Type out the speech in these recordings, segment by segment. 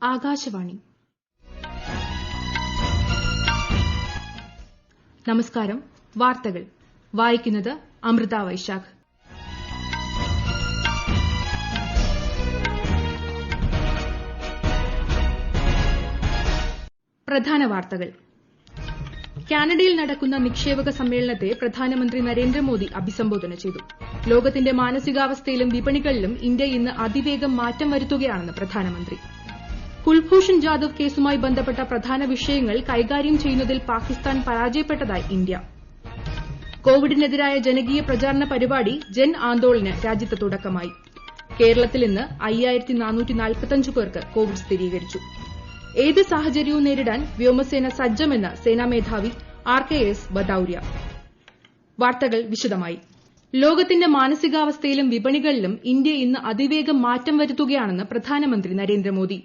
ആകാശവാണി. നമസ്കാരം. വാർത്തകൾ വായിക്കുന്നത് അമൃത വൈശാഖ്. പ്രധാന വാർത്തകൾ. കാനഡയിൽ നടക്കുന്ന നിക്ഷേപക സമ്മേളനത്തെ പ്രധാനമന്ത്രി നരേന്ദ്രമോദി അഭിസംബോധന ചെയ്തു. ലോകത്തിന്റെ മാനസികാവസ്ഥയിലും വിപണികളിലും ഇന്ത്യ ഇന്ന് അതിവേഗം മാറ്റം വരുത്തുകയാണെന്ന് പ്രധാനമന്ത്രി. കുൽഭൂഷൺ ജാദവ് കേസുമായി ബന്ധപ്പെട്ട പ്രധാന വിഷയങ്ങൾ കൈകാര്യം ചെയ്യുന്നതിൽ പാകിസ്ഥാൻ പരാജയപ്പെട്ടതായി ഇന്ത്യ. കോവിഡിനെതിരായ ജനകീയ പ്രചാരണ പരിപാടി ജൻ ആന്തോളന് രാജ്യത്ത് തുടക്കമായി. കേരളത്തിൽ ഇന്ന് 5445 പേർക്ക് കോവിഡ് സ്ഥിരീകരിച്ചു. ഏത് സാഹചര്യവും നേരിടാൻ വ്യോമസേന സജ്ജമെന്ന് സേനാമേധാവി RKS ബദൌരിയ. വാർത്തകൾ വിശദമായി. ലോകത്തിന്റെ മാനസികാവസ്ഥയിലും വിപണികളിലും ഇന്ത്യ ഇന്ന് അതിവേഗം മാറ്റം വരുത്തുകയാണെന്ന് പ്രധാനമന്ത്രി നരേന്ദ്രമോദി.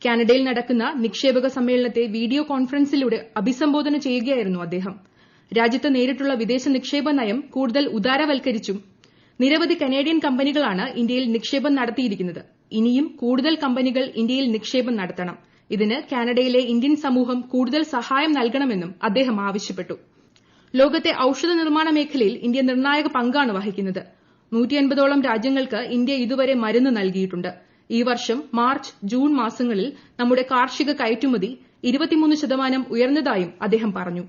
കാനഡയിൽ നടക്കുന്ന നിക്ഷേപക സമ്മേളനത്തെ വീഡിയോ കോൺഫറൻസിലൂടെ അഭിസംബോധന ചെയ്യുകയായിരുന്നു അദ്ദേഹം. രാജ്യത്ത് നേരിട്ടുള്ള വിദേശ നിക്ഷേപ നയം കൂടുതൽ ഉദാരവൽക്കരിച്ചും നിരവധി കനേഡിയൻ കമ്പനികളാണ് ഇന്ത്യയിൽ നിക്ഷേപം നടത്തിയിരിക്കുന്നത്. ഇനിയും കൂടുതൽ കമ്പനികൾ ഇന്ത്യയിൽ നിക്ഷേപം നടത്തണം. ഇതിന് കാനഡയിലെ ഇന്ത്യൻ സമൂഹം കൂടുതൽ സഹായം നൽകണമെന്നും അദ്ദേഹം ആവശ്യപ്പെട്ടു. ലോകത്തെ ഔഷധ നിർമ്മാണ മേഖലയിൽ ഇന്ത്യ നിർണായക പങ്കാണ് വഹിക്കുന്നത്. 150ഓളം രാജ്യങ്ങൾക്ക് ഇന്ത്യ ഇതുവരെ മരുന്ന് നൽകിയിട്ടുണ്ട്. ഈ വർഷം മാർച്ച്, ജൂൺ മാസങ്ങളിൽ നമ്മുടെ കാർഷിക കയറ്റുമതി 23% ഉയർന്നതായും അദ്ദേഹം പറഞ്ഞു.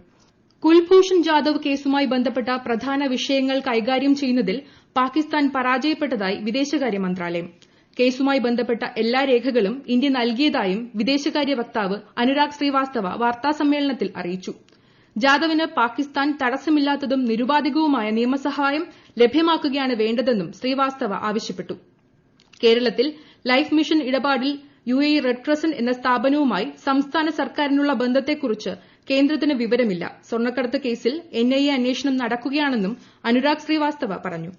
കുൽഭൂഷൺ ജാദവ് കേസുമായി ബന്ധപ്പെട്ട പ്രധാന വിഷയങ്ങൾ കൈകാര്യം ചെയ്യുന്നതിൽ പാകിസ്ഥാൻ പരാജയപ്പെട്ടതായി വിദേശകാര്യ മന്ത്രാലയം. കേസുമായി ബന്ധപ്പെട്ട എല്ലാ രേഖകളും ഇന്ത്യ നൽകിയതായും വിദേശകാര്യ വക്താവ് അനുരാഗ് ശ്രീവാസ്തവ വാർത്താസമ്മേളനത്തിൽ അറിയിച്ചു. ജാദവിന് പാകിസ്ഥാൻ തടസ്സമില്ലാത്തതും നിരുപാധികവുമായ നിയമസഹായം ലഭ്യമാക്കുകയാണ് വേണ്ടതെന്നും ശ്രീവാസ്തവ ആവശ്യപ്പെട്ടു. കേരളത്തിൽ ലൈഫ് മിഷൻ ഇടപാടിൽ UAE റെഡ് ക്രസന്റ് എന്ന സ്ഥാപനവുമായി സംസ്ഥാന സർക്കാരിനുള്ള ബന്ധത്തെക്കുറിച്ച് കേന്ദ്രത്തിന് വിവരമില്ല. സ്വർണ്ണക്കടത്ത് കേസിൽ NIA അന്വേഷണം നടക്കുകയാണെന്നും അനുരാഗ് ശ്രീവാസ്തവ പറഞ്ഞു.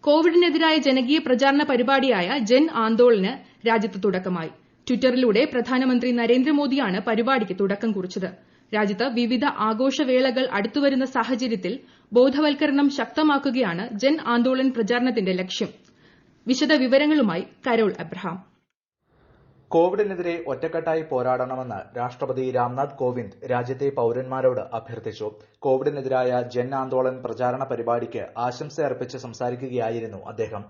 കോവിഡിനെതിരായ ജനകീയ പ്രചാരണ പരിപാടിയായ ജൻ ആന്തോളന് രാജ്യത്ത് തുടക്കമായി. ട്വിറ്ററിലൂടെ പ്രധാനമന്ത്രി നരേന്ദ്രമോദിയാണ് പരിപാടിക്ക് തുടക്കം കുറിച്ചത്. രാജ്യത്ത് വിവിധ ആഘോഷവേളകൾ അടുത്തുവരുന്ന സാഹചര്യത്തിൽ ബോധവൽക്കരണം ശക്തമാക്കുകയാണ് ജൻ ആന്തോളൻ പ്രചാരണത്തിന്റെ ലക്ഷ്യം. വിശദവിവരങ്ങളുമായി കരോൾ അബ്രഹാം. കോവിഡിനെതിരെ ഒറ്റക്കെട്ടായി പോരാടണമെന്ന് രാഷ്ട്രപതി രാംനാഥ് കോവിന്ദ് രാജ്യത്തെ പൌരന്മാരോട് അഭ്യർത്ഥിച്ചു. കോവിഡിനെതിരായ ജൻ ആന്തോളൻ പ്രചാരണ പരിപാടിക്ക് ആശംസ അർപ്പിച്ച് സംസാരിക്കുകയായിരുന്നു അദ്ദേഹം.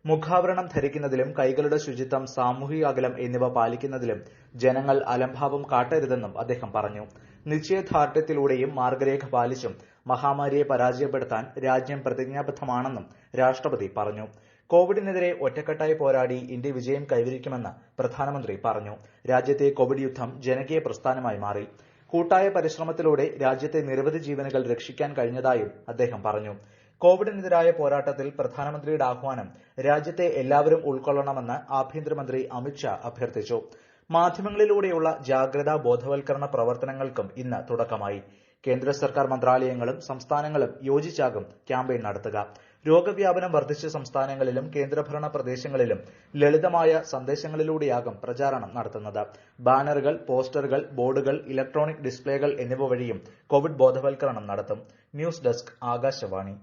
മുഖാവരണം ധരിക്കുന്നതിലും കൈകളുടെ ശുചിത്വം, സാമൂഹിക അകലം എന്നിവ പാലിക്കുന്നതിലും ജനങ്ങൾ അലംഭാവം കാട്ടരുതെന്നും അദ്ദേഹം പറഞ്ഞു. നിശ്ചയദാർഢ്യത്തിലൂടെയും മാർഗരേഖ പാലിച്ചും മഹാമാരിയെ പരാജയപ്പെടുത്താൻ രാജ്യം പ്രതിജ്ഞാബദ്ധമാണെന്നും രാഷ്ട്രപതി പറഞ്ഞു. കോവിഡിനെതിരെ ഒറ്റക്കെട്ടായി പോരാടി ഇന്ത്യ വിജയം കൈവരിക്കുമെന്ന് പ്രധാനമന്ത്രി പറഞ്ഞു. രാജ്യത്തെ കോവിഡ് യുദ്ധം ജനകീയ പ്രസ്ഥാനമായി മാറി. കൂട്ടായ പരിശ്രമത്തിലൂടെ രാജ്യത്തെ നിരവധി ജീവനുകൾ രക്ഷിക്കാൻ കഴിഞ്ഞതായും അദ്ദേഹം പറഞ്ഞു. കോവിഡിനെതിരായ പോരാട്ടത്തിൽ പ്രധാനമന്ത്രിയുടെ ആഹ്വാനം രാജ്യത്തെ എല്ലാവരും ഉൾക്കൊള്ളണമെന്ന് ആഭ്യന്തരമന്ത്രി അമിത് ഷാ അഭ്യർത്ഥിച്ചു. മാധ്യമങ്ങളിലൂടെയുള്ള ജാഗ്രതാ ബോധവൽക്കരണ പ്രവർത്തനങ്ങൾക്കും ഇന്ന് തുടക്കമായി. കേന്ദ്ര സർക്കാർ മന്ത്രാലയങ്ങളും സംസ്ഥാനങ്ങളും യോജിച്ചാകും ക്യാമ്പയിൻ നടത്തുക. രോഗവ്യാപനം വർദ്ധിച്ച സംസ്ഥാനങ്ങളിലും കേന്ദ്രഭരണ പ്രദേശങ്ങളിലും ലളിതമായ സന്ദേശങ്ങളിലൂടെയാകും പ്രചാരണം നടത്തുന്നത്. ബാനറുകൾ, പോസ്റ്ററുകൾ, ബോർഡുകൾ, ഇലക്ട്രോണിക് ഡിസ്പ്ലേകൾ എന്നിവ വഴിയും കോവിഡ് ബോധവൽക്കരണം നടത്തും. News desk, Akashvani.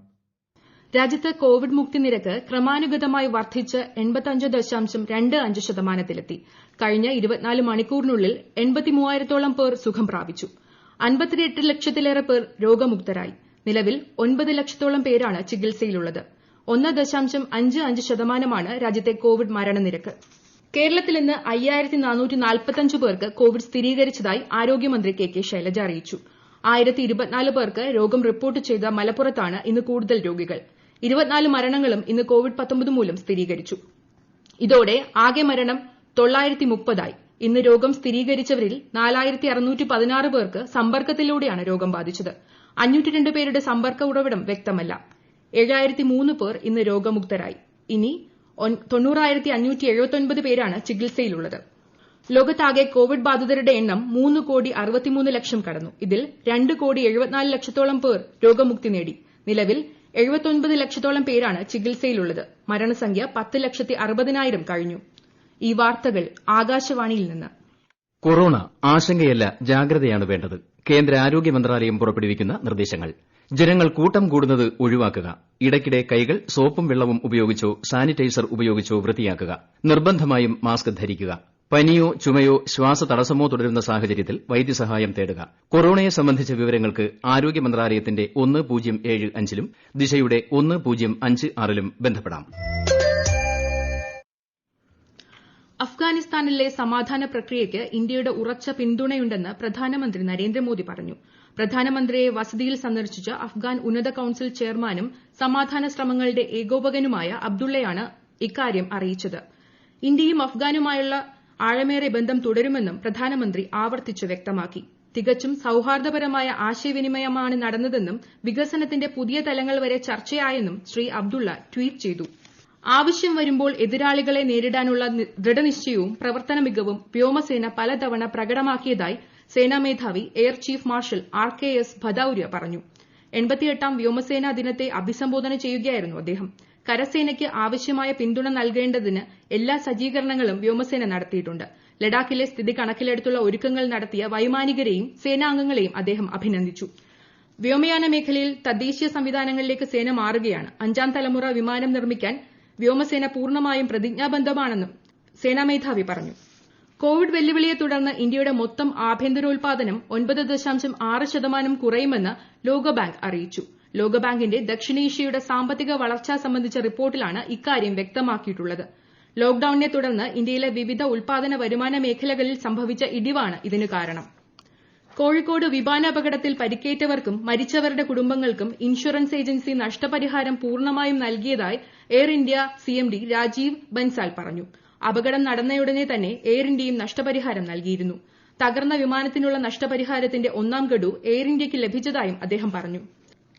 രാജ്യത്ത് കോവിഡ് മുക്തി നിരക്ക് ക്രമാനുഗതമായി വർദ്ധിച്ച് 85.25%ലെത്തി. കഴിഞ്ഞ 24 മണിക്കൂറിനുള്ളിൽ 83,000ഓളം പേർ സുഖം പ്രാപിച്ചു. 58 ലക്ഷത്തിലേറെ പേർ രോഗമുക്തരായി. നിലവിൽ 9 ലക്ഷത്തോളം പേരാണ് ചികിത്സയിലുള്ളത്. 1.55% രാജ്യത്തെ കോവിഡ് മരണനിരക്ക്. കേരളത്തിൽ ഇന്ന് 5445 പേർക്ക് കോവിഡ് സ്ഥിരീകരിച്ചതായി ആരോഗ്യമന്ത്രി KK ശൈലജ അറിയിച്ചു. 1024 പേർക്ക് രോഗം റിപ്പോർട്ട് ചെയ്ത മലപ്പുറത്താണ് ഇന്ന് കൂടുതൽ രോഗികൾ. 24 മരണങ്ങളും ഇന്ന് കോവിഡ്-19 മൂലം സ്ഥിരീകരിച്ചു. ഇതോടെ ആകെ മരണം 930 ആയി. ഇന്ന് രോഗം സ്ഥിരീകരിച്ചവരിൽ 4616 പേർക്ക് സമ്പർക്കത്തിലൂടെയാണ് രോഗം ബാധിച്ചത്. 502 പേരുടെ സമ്പർക്ക ഉറവിടം വ്യക്തമല്ല. 7003 പേർ ഇന്ന് രോഗമുക്തരായി. ഇനി 90,579 പേരാണ് ചികിത്സയിലുള്ളത്. ലോകത്താകെ കോവിഡ് ബാധിതരുടെ എണ്ണം 3,63,00,000 കടന്നു. ഇതിൽ 2,74 ലക്ഷത്തോളം പേർ രോഗമുക്തി നേടി. നിലവിൽ 79 ലക്ഷത്തോളം പേരാണ് ചികിത്സയിലുള്ളത്. മരണസംഖ്യ 10,60,000 കഴിഞ്ഞു. ഈ വാർത്തകൾ ആകാശവാണിയിൽ നിന്ന്. കൊറോണ ആശങ്കയല്ല, ജാഗ്രതയാണ് വേണ്ടത്. കേന്ദ്ര ആരോഗ്യ മന്ത്രാലയം പുറപ്പെടുവിക്കുന്ന നിർദ്ദേശങ്ങൾ. ജനങ്ങൾ കൂട്ടം കൂടുന്നത് ഒഴിവാക്കുക. ഇടയ്ക്കിടെ കൈകൾ സോപ്പും വെള്ളവും ഉപയോഗിച്ചോ സാനിറ്റൈസർ ഉപയോഗിച്ചോ വൃത്തിയാക്കുക. നിർബന്ധമായും മാസ്ക് ധരിക്കുക. പനിയോ ചുമയോ ശ്വാസതടസ്സമോ തുടരുന്ന സാഹചര്യത്തിൽ വൈദ്യസഹായം തേടുക. കൊറോണയെ സംബന്ധിച്ച വിവരങ്ങൾക്ക് ആരോഗ്യ മന്ത്രാലയത്തിന്റെ 1075ലും ദിശയുടെ 1056ലും ബന്ധപ്പെടാം. അഫ്ഗാനിസ്ഥാനിലെ സമാധാന പ്രക്രിയയ്ക്ക് ഇന്ത്യയുടെ ഉറച്ച പിന്തുണയുണ്ടെന്ന് പ്രധാനമന്ത്രി നരേന്ദ്രമോദി പറഞ്ഞു. പ്രധാനമന്ത്രിയെ വസതിയിൽ സന്ദർശിച്ച അഫ്ഗാൻ ഉന്നത കൌൺസിൽ ചെയർമാനും സമാധാന ശ്രമങ്ങളുടെ ഏകോപകനുമായ അബ്ദുള്ളയാണ് ഇക്കാര്യം അറിയിച്ചത്. ഇന്ത്യയും അഫ്ഗാനുമായുള്ള ആഴമേറിയ ബന്ധം തുടരുമെന്നും പ്രധാനമന്ത്രി ആവർത്തിച്ച് വ്യക്തമാക്കി. തികച്ചും സൌഹാർദ്ദപരമായ ആശയവിനിമയമാണ് നടന്നതെന്നും വികസനത്തിന്റെ പുതിയ തലങ്ങൾ വരെ ചർച്ചയായെന്നും ശ്രീ അബ്ദുള്ള ട്വീറ്റ് ചെയ്തു. ആവശ്യം വരുമ്പോൾ എതിരാളികളെ നേരിടാനുള്ള ദൃഢനിശ്ചയവും പ്രവർത്തന മികവും വ്യോമസേന പലതവണ പ്രകടമാക്കിയതായി സേനാ മേധാവി air chief marshal RKS Bhadauria പറഞ്ഞു. 88ാം വ്യോമസേനാ ദിനത്തെ അഭിസംബോധന ചെയ്യുകയായിരുന്നു അദ്ദേഹം. കരസേനയ്ക്ക് ആവശ്യമായ പിന്തുണ നൽകേണ്ടതിന് എല്ലാ സജ്ജീകരണങ്ങളും വ്യോമസേന നടത്തിയിട്ടുണ്ട്. ലഡാക്കിലെ സ്ഥിതി കണക്കിലെടുത്തുള്ള ഒരുക്കങ്ങൾ നടത്തിയ വൈമാനികരെയും സേനാംഗങ്ങളെയും അദ്ദേഹം അഭിനന്ദിച്ചു. വ്യോമയാന മേഖലയിൽ തദ്ദേശീയ സംവിധാനങ്ങളിലേക്ക് സേന മാറുകയാണ്. 5ാം തലമുറ വിമാനം നിർമ്മിക്കാൻ വ്യോമസേന പൂർണ്ണമായും പ്രതിജ്ഞാബദ്ധമാണെന്നും സേനാ മേധാവി പറഞ്ഞു. കോവിഡ് വെല്ലുവിളിയെ തുടർന്ന് ഇന്ത്യയുടെ മൊത്തം ആഭ്യന്തരോൽപാദനം 9.6% കുറയുമെന്ന് ലോകബാങ്ക് അറിയിച്ചു. ലോകബാങ്കിന്റെ ദക്ഷിണേഷ്യയുടെ സാമ്പത്തിക വളർച്ച സംബന്ധിച്ച റിപ്പോർട്ടിലാണ് ഇക്കാര്യം വ്യക്തമാക്കിയിട്ടുള്ളത്. ലോക്ഡൌണിനെ തുടർന്ന് ഇന്ത്യയിലെ വിവിധ ഉൽപാദന വരുമാന മേഖലകളിൽ സംഭവിച്ച ഇടിവാണ് ഇതിന് കാരണം. കോഴിക്കോട് വിമാനാപകടത്തിൽ പരിക്കേറ്റവർക്കും മരിച്ചവരുടെ കുടുംബങ്ങൾക്കും ഇൻഷുറൻസ് ഏജൻസി നഷ്ടപരിഹാരം പൂർണ്ണമായും നൽകിയതായി Air India CMD Rajeev Bansal പറഞ്ഞു. അപകടം നടന്നയുടനെ തന്നെ എയർ ഇന്ത്യയും നഷ്ടപരിഹാരം നൽകിയിരുന്നു. തകർന്ന വിമാനത്തിനുള്ള നഷ്ടപരിഹാരത്തിന്റെ 1ാം ഗഡു എയർ ഇന്ത്യയ്ക്ക് ലഭിച്ചതായും അദ്ദേഹം പറഞ്ഞു.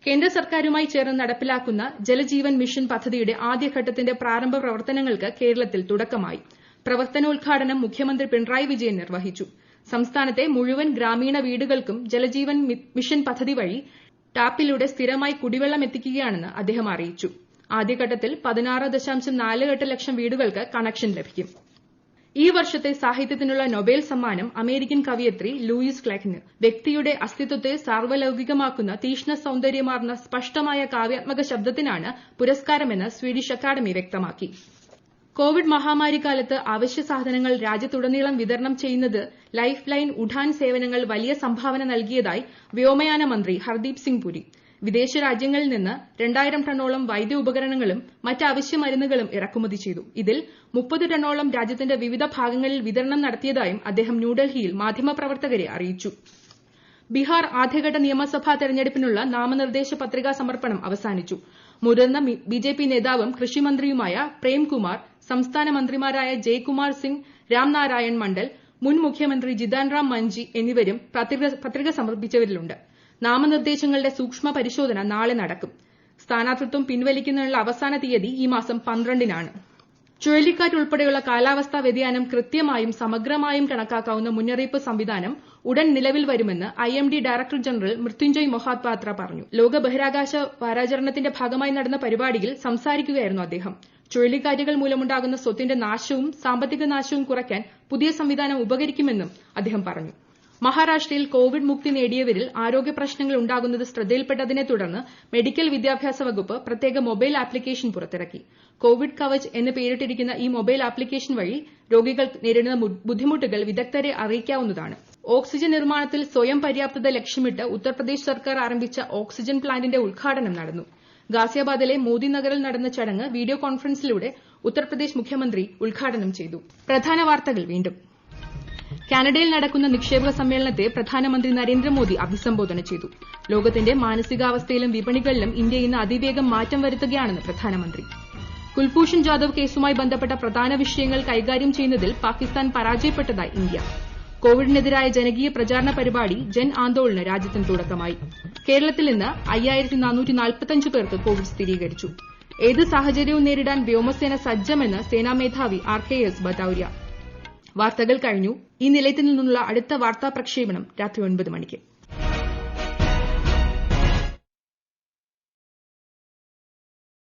കേന്ദ്ര സർക്കാരുമായി ചേർന്ന് നടപ്പിലാക്കുന്ന ജലജീവൻ മിഷൻ പദ്ധതിയുടെ ആദ്യഘട്ടത്തിന്റെ പ്രാരംഭ പ്രവർത്തനങ്ങൾക്ക് കേരളത്തിൽ തുടക്കമായി. പ്രവർത്തനോദ്ഘാടനം മുഖ്യമന്ത്രി പിണറായി വിജയൻ നിർവഹിച്ചു. സംസ്ഥാനത്തെ മുഴുവൻ ഗ്രാമീണ വീടുകൾക്കും ജലജീവൻ മിഷൻ പദ്ധതി വഴി ടാപ്പിലൂടെ സ്ഥിരമായി കുടിവെള്ളം എത്തിക്കുകയാണെന്ന് അദ്ദേഹം അറിയിച്ചു. ആദ്യഘട്ടത്തിൽ 16.48 ലക്ഷം വീടുകൾക്ക് കണക്ഷൻ ലഭിക്കും. ഈ വർഷത്തെ സാഹിത്യത്തിനുള്ള നൊബേൽ സമ്മാനം അമേരിക്കൻ കവയിത്രി ലൂയിസ് ക്ലെക്കിന്. വ്യക്തിയുടെ അസ്തിത്വത്തെ സാർവലൌകികമാക്കുന്ന തീക്ഷ്ണ സൌന്ദര്യമാർന്ന സ്പഷ്ടമായ കാവ്യാത്മക ശബ്ദത്തിനാണ് പുരസ്കാരമെന്ന് സ്വീഡിഷ് അക്കാദമി വ്യക്തമാക്കി. കോവിഡ് മഹാമാരിക്കാലത്ത് അവശ്യ സാധനങ്ങൾ രാജ്യത്തുടനീളം വിതരണം ചെയ്യുന്നത് ലൈഫ് ലൈൻ ഉഡാൻ സേവനങ്ങൾ വലിയ സംഭാവന നൽകിയതായി വ്യോമയാന മന്ത്രി ഹർദീപ് സിംഗ് പുരി. വിദേശ രാജ്യങ്ങളിൽ നിന്ന് 2000 ടണ്ണോളം വൈദ്യ ഉപകരണങ്ങളും മറ്റ് അവശ്യ മരുന്നുകളും ഇറക്കുമതി ചെയ്തു. ഇതിൽ 30 ടണ്ണോളം രാജ്യത്തിന്റെ വിവിധ ഭാഗങ്ങളിൽ വിതരണം നടത്തിയതായും അദ്ദേഹം ന്യൂഡൽഹിയിൽ മാധ്യമപ്രവർത്തകരെ അറിയിച്ചു. ബീഹാർ ആദ്യഘട്ട നിയമസഭാ തെരഞ്ഞെടുപ്പിനുള്ള നാമനിർദ്ദേശ പത്രികാ സമർപ്പണം അവസാനിച്ചു. മുതിർന്ന BJP നേതാവും കൃഷിമന്ത്രിയുമായ പ്രേംകുമാർ, സംസ്ഥാന മന്ത്രിമാരായ ജയ്കുമാർ സിംഗ്, രാംനാരായൺ മണ്ഡൽ, മുൻ മുഖ്യമന്ത്രി ജിതാൻ റാം മഞ്ചി എന്നിവരും പത്രിക സമർപ്പിച്ചവരിലുണ്ട്. നാമനിർദ്ദേശങ്ങളുടെ സൂക്ഷ്മ പരിശോധന നാളെ നടക്കും. സ്ഥാനാർത്ഥിത്വം പിൻവലിക്കുന്നതിനുള്ള അവസാന തീയതി ഈ മാസം 12-നാണ്. ചുഴലിക്കാറ്റ് ഉൾപ്പെടെയുള്ള കാലാവസ്ഥാ വ്യതിയാനം കൃത്യമായും സമഗ്രമായും കണക്കാക്കാവുന്ന മുന്നറിയിപ്പ് സംവിധാനം ഉടൻ നിലവിൽ വരുമെന്ന് IMD director general Mrutyunjay Mohapatra പറഞ്ഞു. ലോക ബഹിരാകാശ വാരാചരണത്തിന്റെ ഭാഗമായി നടന്ന പരിപാടിയിൽ സംസാരിക്കുകയായിരുന്നു അദ്ദേഹം. ചുഴലിക്കാറ്റുകൾ മൂലമുണ്ടാകുന്ന സ്വത്തിന്റെ നാശവും സാമ്പത്തിക നാശവും കുറയ്ക്കാൻ പുതിയ സംവിധാനം ഉപകരിക്കുമെന്നും അദ്ദേഹം പറഞ്ഞു. മഹാരാഷ്ട്രയിൽ കോവിഡ് മുക്തി നേടിയവരിൽ ആരോഗ്യ പ്രശ്നങ്ങൾ ഉണ്ടാകുന്നത് ശ്രദ്ധയിൽപ്പെട്ടതിനെ തുടർന്ന് മെഡിക്കൽ വിദ്യാഭ്യാസ വകുപ്പ് പ്രത്യേക മൊബൈൽ ആപ്ലിക്കേഷൻ പുറത്തിറക്കി. കോവിഡ് കവച് എന്ന് പേരിട്ടിരിക്കുന്ന ഈ മൊബൈൽ ആപ്ലിക്കേഷൻ വഴി രോഗികൾ നേരിടുന്ന ബുദ്ധിമുട്ടുകൾ വിദഗ്ധരെ അറിയിക്കാവുന്നതാണ്. ഓക്സിജൻ നിർമ്മാണത്തിൽ സ്വയം പര്യാപ്തത ലക്ഷ്യമിട്ട് ഉത്തർപ്രദേശ് സർക്കാർ ആരംഭിച്ച ഓക്സിജൻ പ്ലാന്റിന്റെ ഉദ്ഘാടനം നടന്നു. ഗാസിയാബാദിലെ മോദി നഗറിൽ നടന്ന ചടങ്ങ് വീഡിയോ കോൺഫറൻസിലൂടെ ഉത്തർപ്രദേശ് മുഖ്യമന്ത്രി ഉദ്ഘാടനം ചെയ്തു. പ്രധാന വാർത്തകൾ വീണ്ടും. കാനഡയിൽ നടക്കുന്ന നിക്ഷേപക സമ്മേളനത്തെ പ്രധാനമന്ത്രി നരേന്ദ്രമോദി അഭിസംബോധന ചെയ്തു. ലോകത്തിന്റെ മാനസികാവസ്ഥയിലും വിപണികളിലും ഇന്ത്യ ഇന്ന് അതിവേഗം മാറ്റം വരുത്തുകയാണെന്ന് പ്രധാനമന്ത്രി. കുൽഭൂഷൺ ജാദവ് കേസുമായി ബന്ധപ്പെട്ട പ്രധാന വിഷയങ്ങൾ കൈകാര്യം ചെയ്യുന്നതിൽ പാകിസ്ഥാൻ പരാജയപ്പെട്ടതായി ഇന്ത്യ. കോവിഡിനെതിരായ ജനകീയ പ്രചാരണ പരിപാടി ജൻ ആന്തോളന് രാജ്യത്തിന് തുടക്കമായി. കേരളത്തിൽ ഇന്ന് 5445 പേർക്ക് കോവിഡ് സ്ഥിരീകരിച്ചു. ഏത് സാഹചര്യവും നേരിടാൻ വ്യോമസേന സജ്ജമെന്ന് സേനാ മേധാവി RKS ഭദൌരിയ. വാർത്തകൾ കഴിഞ്ഞു. ഈ നിലയത്തിൽ നിന്നുള്ള അടുത്ത വാർത്താ പ്രക്ഷേപണം രാത്രി 9 മണിക്ക്.